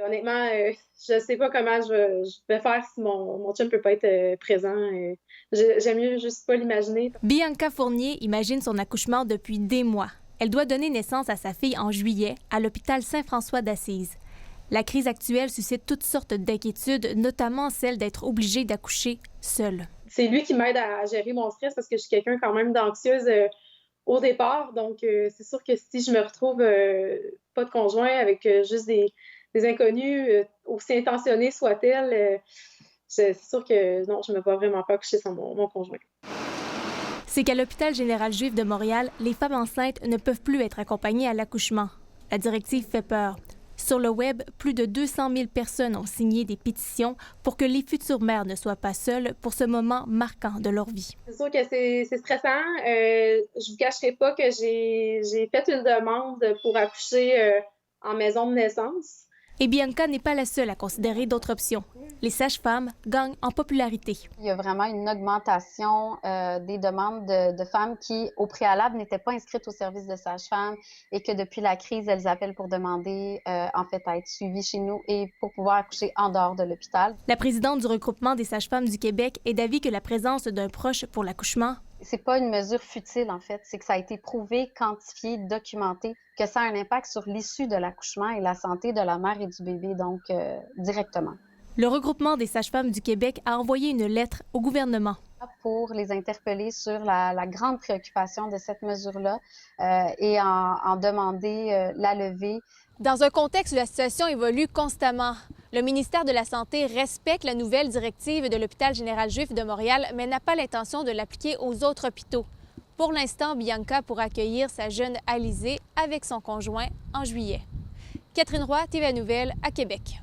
Honnêtement, je sais pas comment je vais faire si mon chum peut pas être, présent, j'aime mieux juste pas l'imaginer. Bianca Fournier imagine son accouchement depuis des mois. Elle doit donner naissance à sa fille en juillet à l'hôpital Saint-François d'Assise. La crise actuelle suscite toutes sortes d'inquiétudes, notamment celle d'être obligée d'accoucher seule. C'est lui qui m'aide à gérer mon stress parce que je suis quelqu'un quand même d'anxieuse, au départ, donc c'est sûr que si je me retrouve, pas de conjoint avec, juste des inconnus, aussi intentionnés soient-elles, c'est sûr que non, je me vois vraiment pas accoucher sans mon conjoint. C'est qu'à l'hôpital général juif de Montréal, les femmes enceintes ne peuvent plus être accompagnées à l'accouchement. La directive fait peur. Sur le web, plus de 200 000 personnes ont signé des pétitions pour que les futures mères ne soient pas seules pour ce moment marquant de leur vie. C'est sûr que c'est stressant. Je vous cacherai pas que j'ai fait une demande pour accoucher, en maison de naissance. Et Bianca n'est pas la seule à considérer d'autres options. Les sages-femmes gagnent en popularité. Il y a vraiment une augmentation des demandes de femmes qui, au préalable, n'étaient pas inscrites au service de sage-femme et que depuis la crise, elles appellent pour demander en fait à être suivies chez nous et pour pouvoir accoucher en dehors de l'hôpital. La présidente du regroupement des sages-femmes du Québec est d'avis que la présence d'un proche pour l'accouchement, c'est pas une mesure futile, en fait. C'est que ça a été prouvé, quantifié, documenté, que ça a un impact sur l'issue de l'accouchement et la santé de la mère et du bébé, donc directement. Le regroupement des sages-femmes du Québec a envoyé une lettre au gouvernement pour les interpeller sur la grande préoccupation de cette mesure-là et en demander la levée. Dans un contexte où la situation évolue constamment, le ministère de la Santé respecte la nouvelle directive de l'hôpital général juif de Montréal, mais n'a pas l'intention de l'appliquer aux autres hôpitaux. Pour l'instant, Bianca pourra accueillir sa jeune Alizée avec son conjoint en juillet. Catherine Roy, TVA Nouvelles, à Québec.